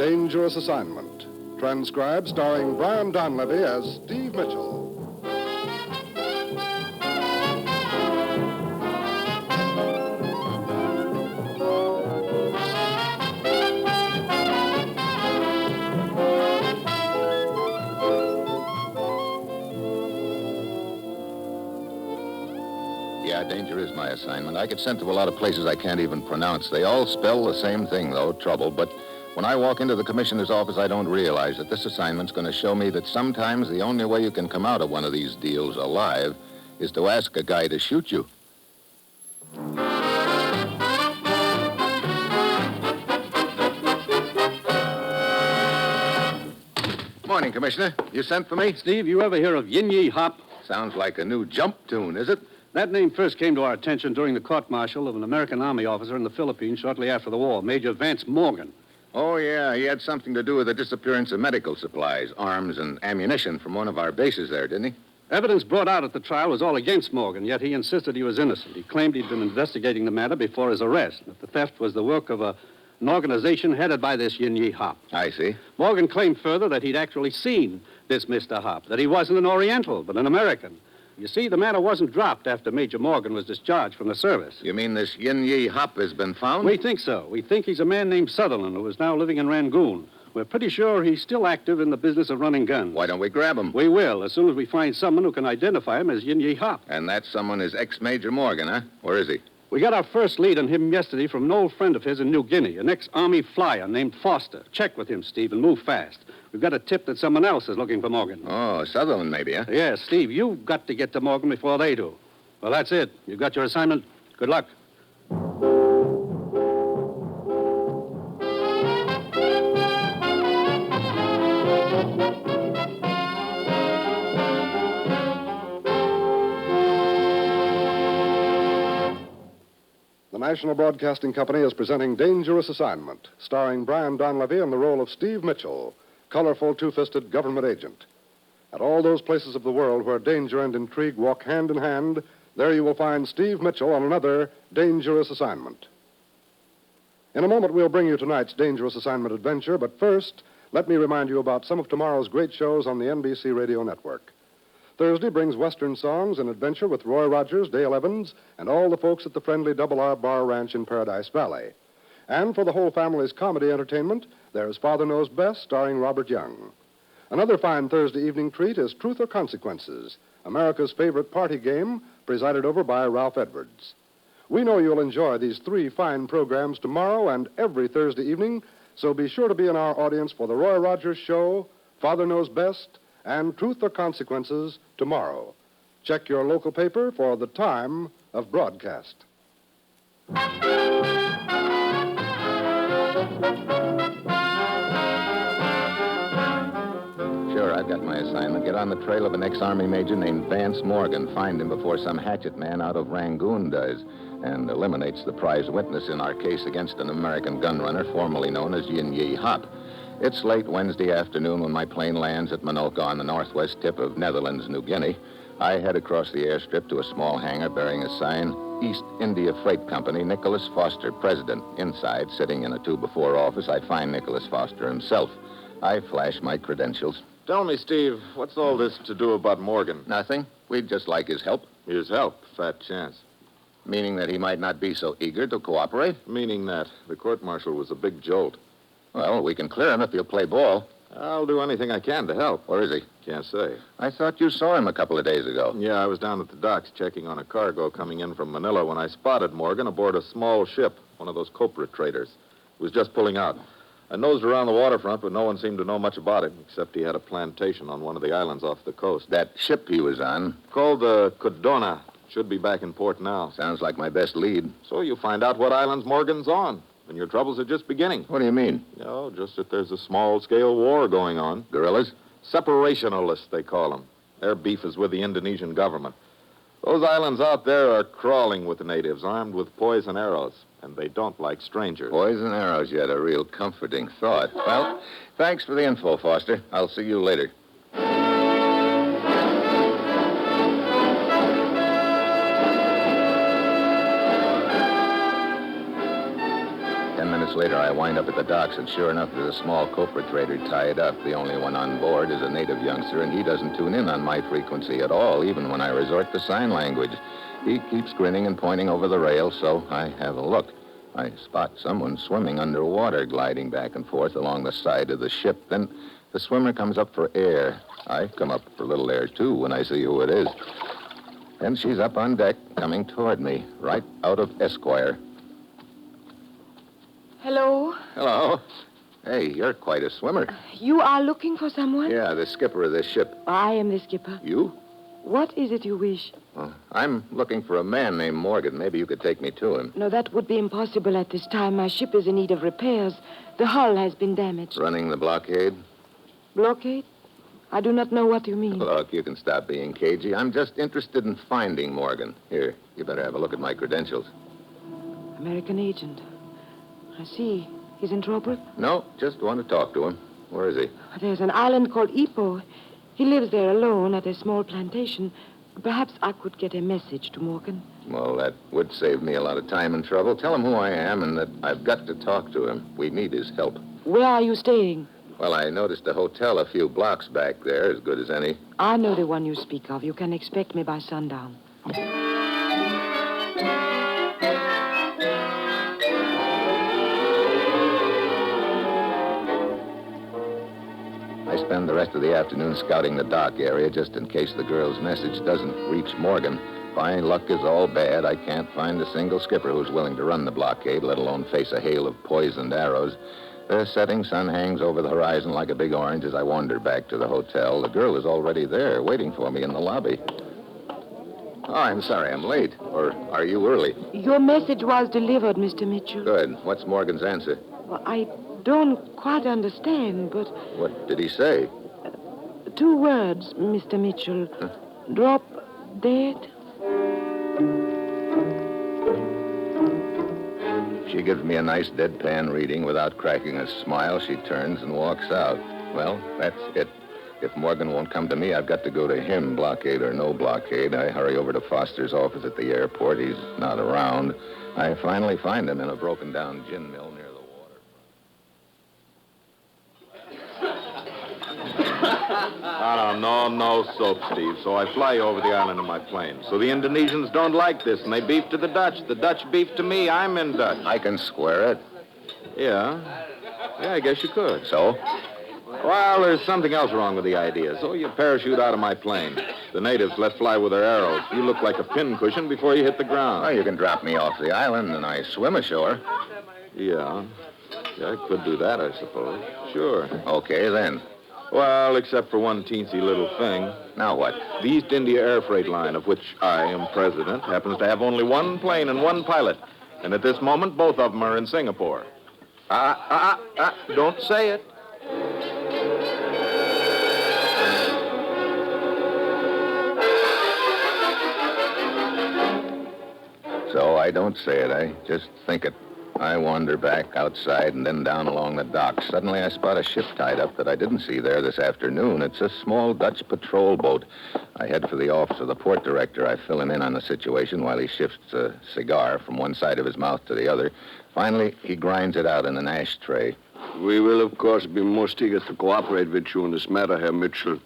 Dangerous Assignment. Transcribed starring Brian Donlevy as Steve Mitchell. Yeah, danger is my assignment. I get sent to a lot of places I can't even pronounce. They all spell the same thing, though, trouble. But when I walk into the commissioner's office, I don't realize that this assignment's going to show me that sometimes the only way you can come out of one of these deals alive is to ask a guy to shoot you. Morning, Commissioner. You sent for me? Steve, you ever hear of Yin Yi Hop? Sounds like a new jump tune, is it? That name first came to our attention during the court-martial of an American Army officer in the Philippines shortly after the war, Major Vance Morgan. Oh, yeah. He had something to do with the disappearance of medical supplies, arms, and ammunition from one of our bases there, didn't he? Evidence brought out at the trial was all against Morgan, yet he insisted he was innocent. He claimed he'd been investigating the matter before his arrest, that the theft was the work of an organization headed by this Yin Yi Hop. I see. Morgan claimed further that he'd actually seen this Mr. Hop, that he wasn't an Oriental, but an American. You see, the matter wasn't dropped after Major Morgan was discharged from the service. You mean this Yin Yi Hop has been found? We think so. We think he's a man named Sutherland who is now living in Rangoon. We're pretty sure he's still active in the business of running guns. Why don't we grab him? We will, as soon as we find someone who can identify him as Yin Yi Hop. And that someone is ex-Major Morgan, huh? Where is he? We got our first lead on him yesterday from an old friend of his in New Guinea, an ex-Army flyer named Foster. Check with him, Steve, and move fast. We've got a tip that someone else is looking for Morgan. Oh, Sutherland maybe, huh? Yes, Steve, you've got to get to Morgan before they do. Well, that's it. You've got your assignment. Good luck. The National Broadcasting Company is presenting Dangerous Assignment, starring Brian Donlevy in the role of Steve Mitchell, colorful, two-fisted government agent. At all those places of the world where danger and intrigue walk hand in hand, there you will find Steve Mitchell on another Dangerous Assignment. In a moment, we'll bring you tonight's Dangerous Assignment adventure, but first, let me remind you about some of tomorrow's great shows on the NBC Radio Network. Thursday brings Western songs and adventure with Roy Rogers, Dale Evans, and all the folks at the friendly Double R Bar Ranch in Paradise Valley. And for the whole family's comedy entertainment, there's Father Knows Best, starring Robert Young. Another fine Thursday evening treat is Truth or Consequences, America's favorite party game, presided over by Ralph Edwards. We know you'll enjoy these three fine programs tomorrow and every Thursday evening, so be sure to be in our audience for the Roy Rogers Show, Father Knows Best, and Truth or Consequences tomorrow. Check your local paper for the time of broadcast. Sure, I've got my assignment. Get on the trail of an ex-Army major named Vance Morgan. Find him before some hatchet man out of Rangoon does, and eliminates the prize witness in our case against an American gunrunner formerly known as Yin Yi Hop. It's late Wednesday afternoon when my plane lands at Manoka on the northwest tip of Netherlands, New Guinea. I head across the airstrip to a small hangar bearing a sign, East India Freight Company, Nicholas Foster, President. Inside, sitting in a 2-by-4 office, I find Nicholas Foster himself. I flash my credentials. Tell me, Steve, what's all this to do about Morgan? Nothing. We'd just like his help. His help? Fat chance. Meaning that he might not be so eager to cooperate? Meaning that the court-martial was a big jolt. Well, we can clear him if he'll play ball. I'll do anything I can to help. Where is he? Can't say. I thought you saw him a couple of days ago. Yeah, I was down at the docks checking on a cargo coming in from Manila when I spotted Morgan aboard a small ship, one of those copra traders. He was just pulling out. I nosed around the waterfront, but no one seemed to know much about it, except he had a plantation on one of the islands off the coast. That ship he was on? Called the Codona. Should be back in port now. Sounds like my best lead. So you find out what islands Morgan's on, and your troubles are just beginning. What do you mean? No, just that there's a small-scale war going on. Guerrillas? Separationalists, they call them. Their beef is with the Indonesian government. Those islands out there are crawling with the natives, armed with poison arrows, and they don't like strangers. Poison arrows, yet a real comforting thought. Well, thanks for the info, Foster. I'll see you later. later, I wind up at the docks, and sure enough, there's a small copra trader tied up. The only one on board is a native youngster, and he doesn't tune in on my frequency at all, even when I resort to sign language. He keeps grinning and pointing over the rail, so I have a look. I spot someone swimming underwater, gliding back and forth along the side of the ship. Then the swimmer comes up for air. I come up for a little air, too, when I see who it is. Then she's up on deck, coming toward me, right out of Esquire. Hello? Hello. Hey, you're quite a swimmer. You are looking for someone? Yeah, the skipper of this ship. I am the skipper. You? What is it you wish? I'm looking for a man named Morgan. Maybe you could take me to him. No, that would be impossible at this time. My ship is in need of repairs. The hull has been damaged. Running the blockade? Blockade? I do not know what you mean. Look, you can stop being cagey. I'm just interested in finding Morgan. Here, you better have a look at my credentials. American agent. I see. He's in trouble? No, just want to talk to him. Where is he? There's an island called Ipoh. He lives there alone at a small plantation. Perhaps I could get a message to Morgan. Well, that would save me a lot of time and trouble. Tell him who I am and that I've got to talk to him. We need his help. Where are you staying? Well, I noticed a hotel a few blocks back there, as good as any. I know the one you speak of. You can expect me by sundown. I spend the rest of the afternoon scouting the dock area just in case the girl's message doesn't reach Morgan. My luck is all bad. I can't find a single skipper who's willing to run the blockade, let alone face a hail of poisoned arrows. The setting sun hangs over the horizon like a big orange as I wander back to the hotel. The girl is already there, waiting for me in the lobby. Oh, I'm sorry I'm late. Or are you early? Your message was delivered, Mr. Mitchell. Good. What's Morgan's answer? Well, I don't quite understand, but... What did he say? 2 words, Mr. Mitchell. Huh? Drop dead. She gives me a nice deadpan reading. Without cracking a smile, she turns and walks out. Well, that's it. If Morgan won't come to me, I've got to go to him, blockade or no blockade. I hurry over to Foster's office at the airport. He's not around. I finally find him in a broken-down gin mill near the water. No soap, Steve. So I fly you over the island in my plane. So the Indonesians don't like this, and they beef to the Dutch. The Dutch beef to me. I'm in Dutch. I can square it. Yeah, I guess you could. So? Well, there's something else wrong with the idea. So you parachute out of my plane. The natives let fly with their arrows. You look like a pincushion before you hit the ground. Well, you can drop me off the island and I swim ashore. Yeah, I could do that, I suppose. Sure. Okay, then. Well, except for one teensy little thing. Now what? The East India Air Freight Line, of which I am president, happens to have only one plane and one pilot. And at this moment, both of them are in Singapore. Don't say it. So I don't say it, I just think it. I wander back outside and then down along the dock. Suddenly I spot a ship tied up that I didn't see there this afternoon. It's a small Dutch patrol boat. I head for the office of the port director. I fill him in on the situation while he shifts a cigar from one side of his mouth to the other. Finally, he grinds it out in an ashtray. We will, of course, be most eager to cooperate with you in this matter, Herr Mitchell.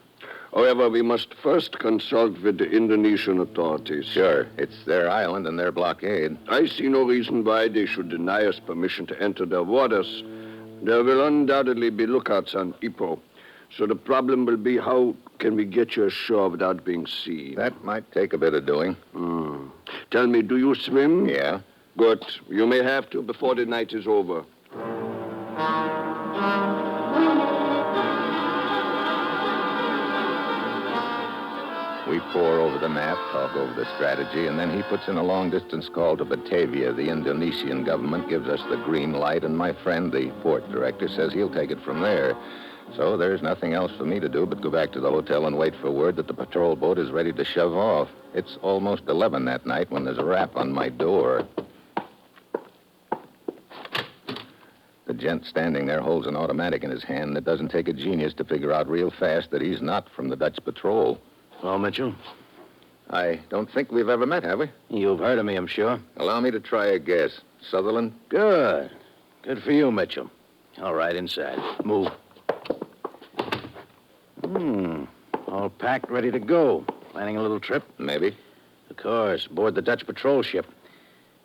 However, we must first consult with the Indonesian authorities. Sure. It's their island and their blockade. I see no reason why they should deny us permission to enter their waters. There will undoubtedly be lookouts on Ipoh. So the problem will be how can we get you ashore without being seen? That might take a bit of doing. Tell me, do you swim? Yeah. Good. You may have to before the night is over. We pore over the map, talk over the strategy, and then he puts in a long-distance call to Batavia. The Indonesian government gives us the green light, and my friend, the port director, says he'll take it from there. So there's nothing else for me to do but go back to the hotel and wait for word that the patrol boat is ready to shove off. It's almost 11 that night when there's a rap on my door. The gent standing there holds an automatic in his hand, and it doesn't take a genius to figure out real fast that he's not from the Dutch patrol. Hello, Mitchell. I don't think we've ever met, have we? You've heard of me, I'm sure. Allow me to try a guess. Sutherland? Good. Good for you, Mitchell. All right, inside. Move. All packed, ready to go. Planning a little trip? Maybe. Of course, aboard the Dutch patrol ship.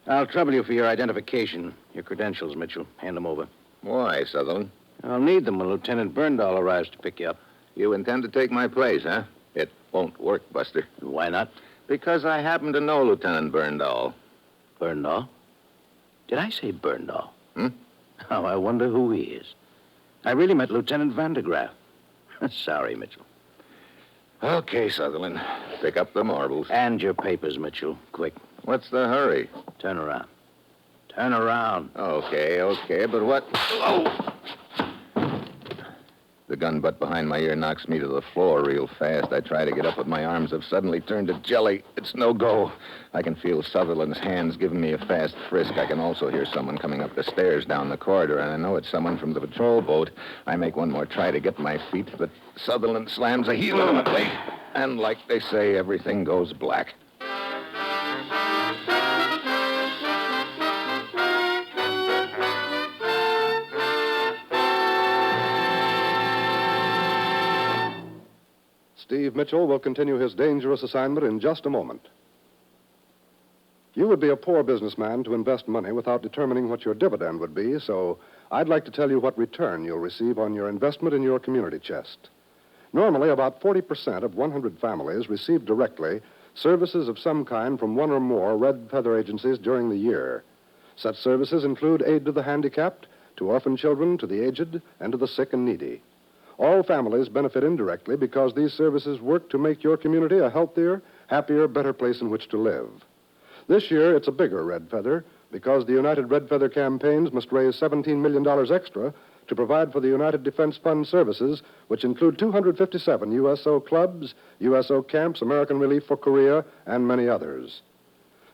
I'll trouble you for your identification, your credentials, Mitchell. Hand them over. Why, Sutherland? I'll need them when Lieutenant Berndahl arrives to pick you up. You intend to take my place, huh? It won't work, Buster. Why not? Because I happen to know Lieutenant Berndahl. Berndahl? Did I say Berndahl? Hmm? Oh, I wonder who he is. I really met Lieutenant Vandergraaf. Sorry, Mitchell. Okay, Sutherland. Pick up the marbles. And your papers, Mitchell. Quick. What's the hurry? Turn around. Turn around. Okay, but what... Oh! The gun butt behind my ear knocks me to the floor real fast. I try to get up, but my arms have suddenly turned to jelly. It's no go. I can feel Sutherland's hands giving me a fast frisk. I can also hear someone coming up the stairs down the corridor, and I know it's someone from the patrol boat. I make one more try to get to my feet, but Sutherland slams a heel in the plate. And like they say, everything goes black. Steve Mitchell will continue his dangerous assignment in just a moment. You would be a poor businessman to invest money without determining what your dividend would be, so I'd like to tell you what return you'll receive on your investment in your community chest. Normally, about 40% of 100 families receive directly services of some kind from one or more red feather agencies during the year. Such services include aid to the handicapped, to orphan children, to the aged, and to the sick and needy. All families benefit indirectly because these services work to make your community a healthier, happier, better place in which to live. This year, it's a bigger red feather because the United Red Feather campaigns must raise $17 million extra to provide for the United Defense Fund services, which include 257 USO clubs, USO camps, American Relief for Korea, and many others.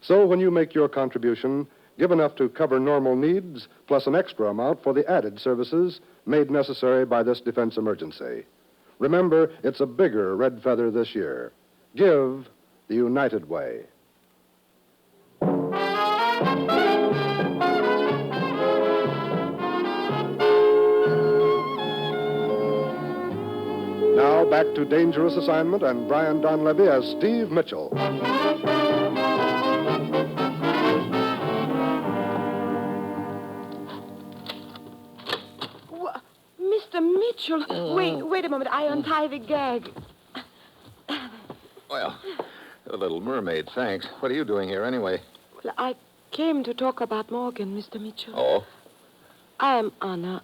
So when you make your contribution, give enough to cover normal needs, plus an extra amount for the added services made necessary by this defense emergency. Remember, it's a bigger red feather this year. Give the United way. Now back to Dangerous Assignment and Brian Donlevy as Steve Mitchell. Mr. Mitchell, wait a moment. I untie the gag. Well, the little mermaid, thanks. What are you doing here anyway? Well, I came to talk about Morgan, Mr. Mitchell. Oh? I am Anna.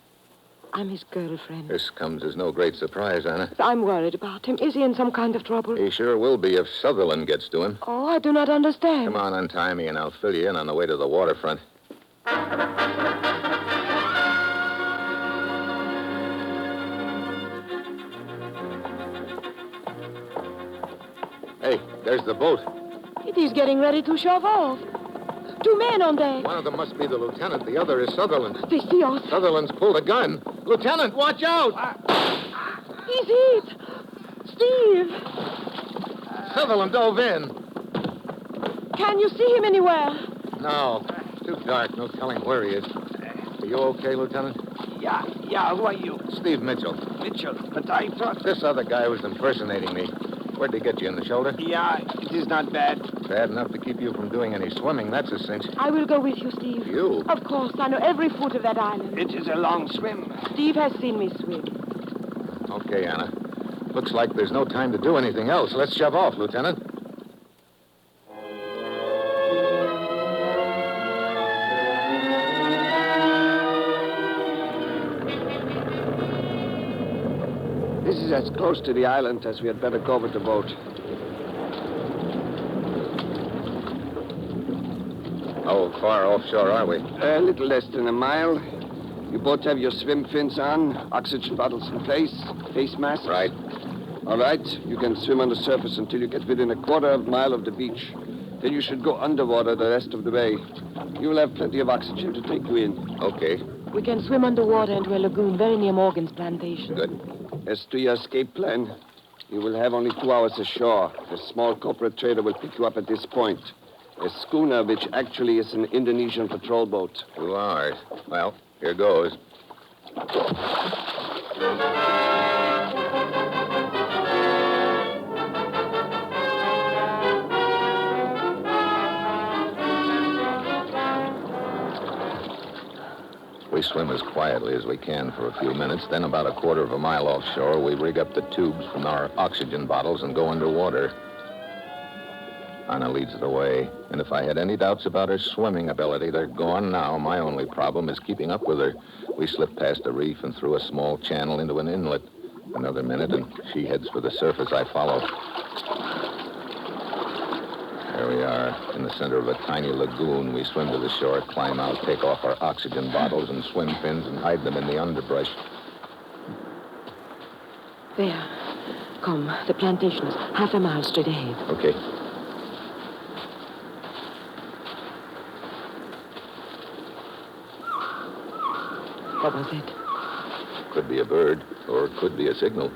I'm his girlfriend. This comes as no great surprise, Anna. I'm worried about him. Is he in some kind of trouble? He sure will be if Sutherland gets to him. Oh, I do not understand. Come on, untie me, and I'll fill you in on the way to the waterfront. Hey, there's the boat. It is getting ready to shove off. 2 men on deck. One of them must be the lieutenant. The other is Sutherland. They see us. Sutherland's pulled a gun. Lieutenant, watch out! He's hit. Steve, Sutherland dove in. can you see him anywhere? No, it's too dark. No telling where he is. Are you okay, Lieutenant? Yeah, who are you? Steve Mitchell. Mitchell, but I thought... This other guy was impersonating me. Where'd he get you, in the shoulder? Yeah, it is not bad. Bad enough to keep you from doing any swimming, that's a cinch. I will go with you, Steve. You? Of course, I know every foot of that island. It is a long swim. Steve has seen me swim. Okay, Anna. Looks like there's no time to do anything else. Let's shove off, Lieutenant. This is as close to the island as we had better go with the boat. How far offshore are we? A little less than a mile. You both have your swim fins on, oxygen bottles in place, face masks. Right. All right. You can swim on the surface until you get within a quarter of a mile of the beach. Then you should go underwater the rest of the way. You will have plenty of oxygen to take you in. Okay. We can swim underwater into a lagoon very near Morgan's plantation. Good. As to your escape plan, you will have only 2 hours ashore. A small corporate trader will pick you up at this point. A schooner, which actually is an Indonesian patrol boat. 2 hours. Well, Here goes. We swim as quietly as we can for a few minutes. Then, about a quarter of a mile offshore, we rig up the tubes from our oxygen bottles and go underwater. Anna leads the way, and if I had any doubts about her swimming ability, they're gone now. My only problem is keeping up with her. We slip past a reef and through a small channel into an inlet. Another minute, and she heads for the surface. I follow. There we are, in the center of a tiny lagoon. We swim to the shore, climb out, take off our oxygen bottles and swim fins, and hide them in the underbrush. There. Come, the plantation is half a mile straight ahead. Okay. What was it? Could be a bird, or it could be a signal.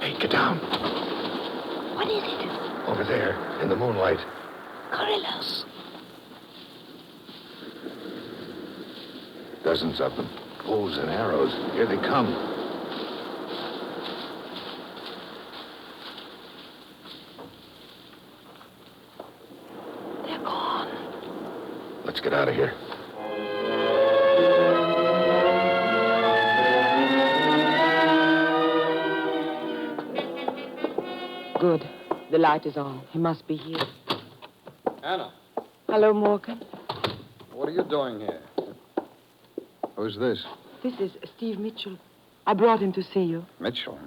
Hey, get down. What is it? Over there, in the moonlight. Gorillas. Dozens of them. Bows and arrows. Here they come. They're gone. Let's get out of here. Good. The light is on. He must be here. Anna, Hello, Morgan. what are you doing here? Who's this? This is Steve Mitchell. I brought him to see you. Mitchell.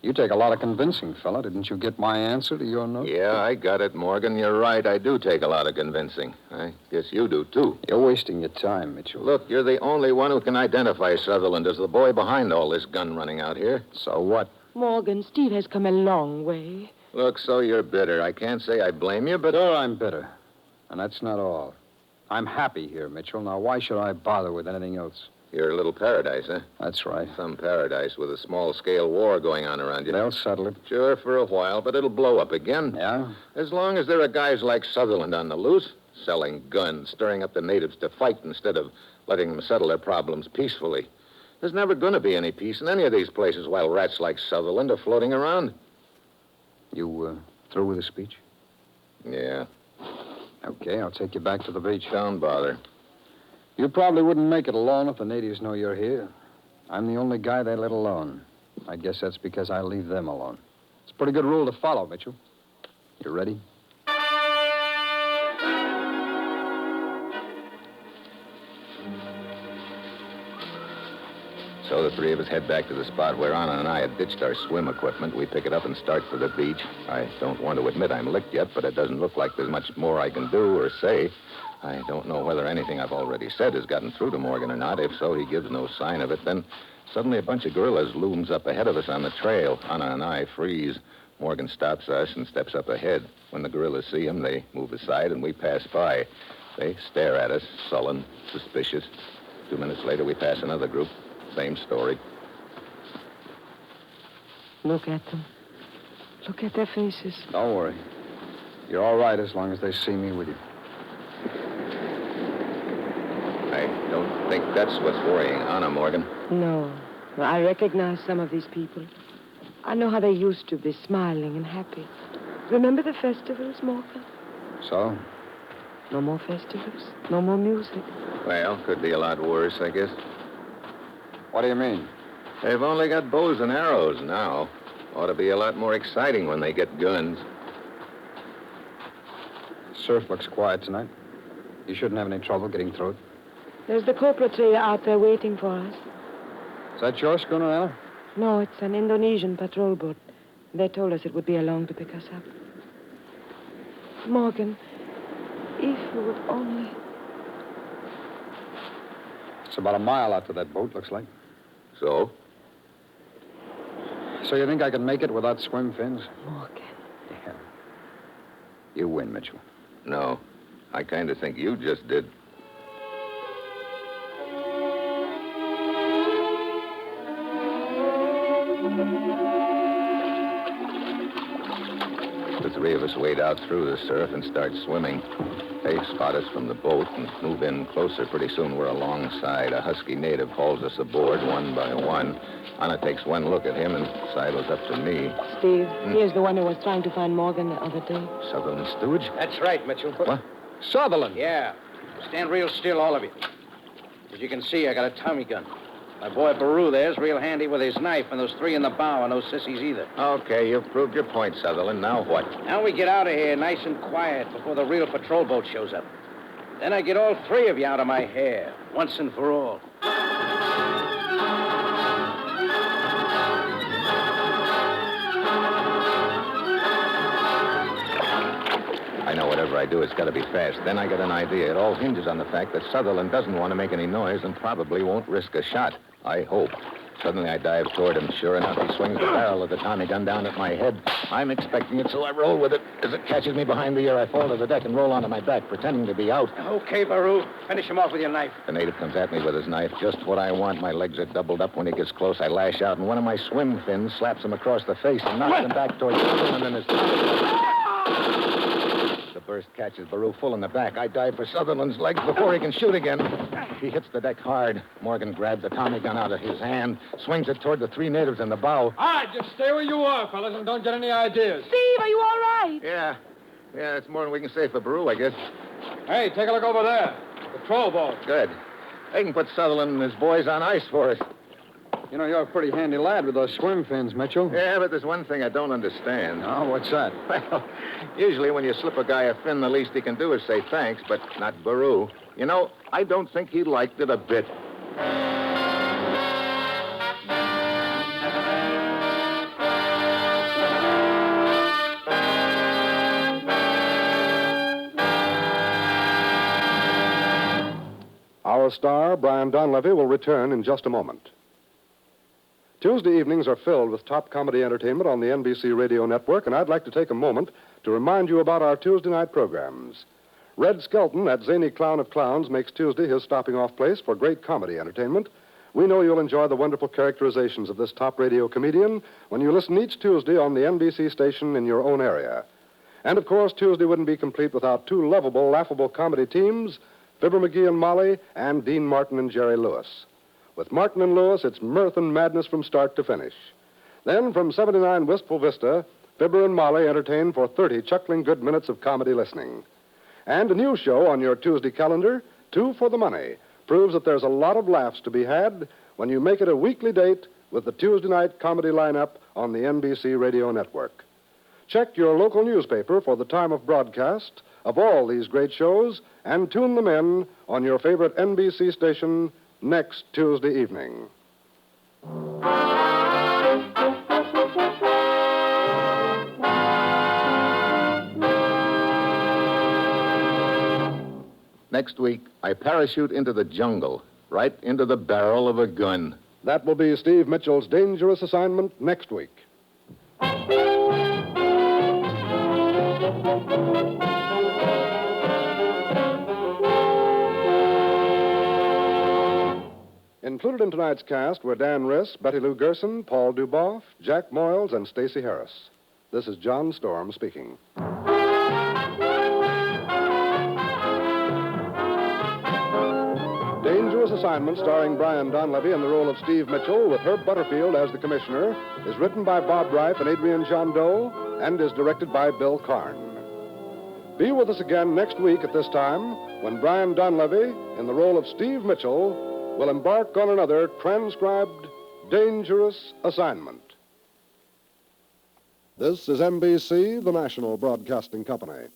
You take a lot of convincing, fella. Didn't you get my answer to your note? Yeah, I got it, Morgan. You're right. I do take a lot of convincing. I guess you do, too. You're wasting your time, Mitchell. Look, you're the only one who can identify Sutherland as the boy behind all this gun running out here. So what? Morgan, Steve has come a long way. Look, so you're bitter. I can't say I blame you, but... Sure, I'm bitter. And that's not all. I'm happy here, Mitchell. Now, why should I bother with anything else? You're a little paradise, huh? That's right. Some paradise with a small-scale war going on around you. They'll settle it. Sure, for a while, but it'll blow up again. Yeah? As long as there are guys like Sutherland on the loose, selling guns, stirring up the natives to fight instead of letting them settle their problems peacefully. There's never going to be any peace in any of these places while rats like Sutherland are floating around. You, through with the speech? Yeah. Okay, I'll take you back to the beach. Don't bother. You probably wouldn't make it alone if the natives know you're here. I'm the only guy they let alone. I guess that's because I leave them alone. It's a pretty good rule to follow, Mitchell. You ready? So the three of us head back to the spot where Anna and I had ditched our swim equipment. We pick it up and start for the beach. I don't want to admit I'm licked yet, but it doesn't look like there's much more I can do or say. I don't know whether anything I've already said has gotten through to Morgan or not. If so, he gives no sign of it. Then suddenly a bunch of guerrillas looms up ahead of us on the trail. Anna and I freeze. Morgan stops us and steps up ahead. When the guerrillas see him, they move aside and we pass by. They stare at us, sullen, suspicious. 2 minutes later, we pass another group. Same story. Look at them. Look at their faces. Don't worry. You're all right as long as they see me with you. I don't think that's what's worrying Anna, Morgan. No. I recognize some of these people. I know how they used to be, smiling and happy. Remember the festivals, Morgan? So? No more festivals. No more music. Well, could be a lot worse, I guess. What do you mean? They've only got bows and arrows now. Ought to be a lot more exciting when they get guns. Surf looks quiet tonight. You shouldn't have any trouble getting through it. There's the copra trader out there waiting for us. Is that your schooner, Anna? No, it's an Indonesian patrol boat. They told us it would be along to pick us up. Morgan, if you would only... It's about a mile out to that boat, looks like. So? So you think I can make it without swim fins? Morgan. Yeah. You win, Mitchell. No. I kind of think you just did. The three of us wade out through the surf and start swimming. They spot us from the boat and move in closer. Pretty soon we're alongside. A husky native hauls us aboard one by one. Anna takes one look at him and sidles up to me. Steve, here's the one who was trying to find Morgan the other day. Sutherland steward? That's right, Mitchell. What? Sutherland. Yeah. Stand real still, all of you. As you can see, I got a Tommy gun. My boy Baru there's real handy with his knife, and those three in the bow are no sissies either. Okay, you've proved your point, Sutherland. Now what? Now we get out of here nice and quiet before the real patrol boat shows up. Then I get all three of you out of my hair, once and for all. I know whatever I do, it's got to be fast. Then I get an idea. It all hinges on the fact that Sutherland doesn't want to make any noise and probably won't risk a shot. I hope. Suddenly I dive toward him. Sure enough, he swings the barrel of the Tommy gun down at my head. I'm expecting it, so I roll with it. As it catches me behind the ear, I fall to the deck and roll onto my back, pretending to be out. Okay, Baru. Finish him off with your knife. The native comes at me with his knife, just what I want. My legs are doubled up. When he gets close, I lash out, and one of my swim fins slaps him across the face and knocks him back towards Sutherland and his... The burst catches Baru full in the back. I dive for Sutherland's legs before he can shoot again. He hits the deck hard. Morgan grabs the Tommy gun out of his hand, swings it toward the three natives in the bow. All right, just stay where you are, fellas, and don't get any ideas. Steve, are you all right? Yeah, that's more than we can say for Baru, I guess. Hey, take a look over there. Patrol boat. Good. They can put Sutherland and his boys on ice for us. You know, you're a pretty handy lad with those swim fins, Mitchell. Yeah, but there's one thing I don't understand. Oh, what's that? Well, usually when you slip a guy a fin, the least he can do is say thanks, but not Baru. You know, I don't think he liked it a bit. Our star, Brian Donlevy, will return in just a moment. Tuesday evenings are filled with top comedy entertainment on the NBC Radio Network, and I'd like to take a moment to remind you about our Tuesday night programs. Red Skelton, that zany clown of clowns, makes Tuesday his stopping-off place for great comedy entertainment. We know you'll enjoy the wonderful characterizations of this top radio comedian when you listen each Tuesday on the NBC station in your own area. And, of course, Tuesday wouldn't be complete without two lovable, laughable comedy teams, Fibber McGee and Molly, and Dean Martin and Jerry Lewis. With Martin and Lewis, it's mirth and madness from start to finish. Then, from 79 Wistful Vista, Fibber and Molly entertain for 30 chuckling good minutes of comedy listening. And a new show on your Tuesday calendar, Two for the Money, proves that there's a lot of laughs to be had when you make it a weekly date with the Tuesday night comedy lineup on the NBC Radio Network. Check your local newspaper for the time of broadcast of all these great shows and tune them in on your favorite NBC station next Tuesday evening. Next week, I parachute into the jungle, right into the barrel of a gun. That will be Steve Mitchell's dangerous assignment next week. Included in tonight's cast were Dan Riss, Betty Lou Gerson, Paul Duboff, Jack Moyles, and Stacey Harris. This is John Storm speaking. Dangerous Assignment, starring Brian Donlevy in the role of Steve Mitchell with Herb Butterfield as the commissioner, is written by Bob Reif and Adrian Jondeau and is directed by Bill Karn. Be with us again next week at this time when Brian Donlevy, in the role of Steve Mitchell, will embark on another transcribed dangerous assignment. This is NBC, the national broadcasting company.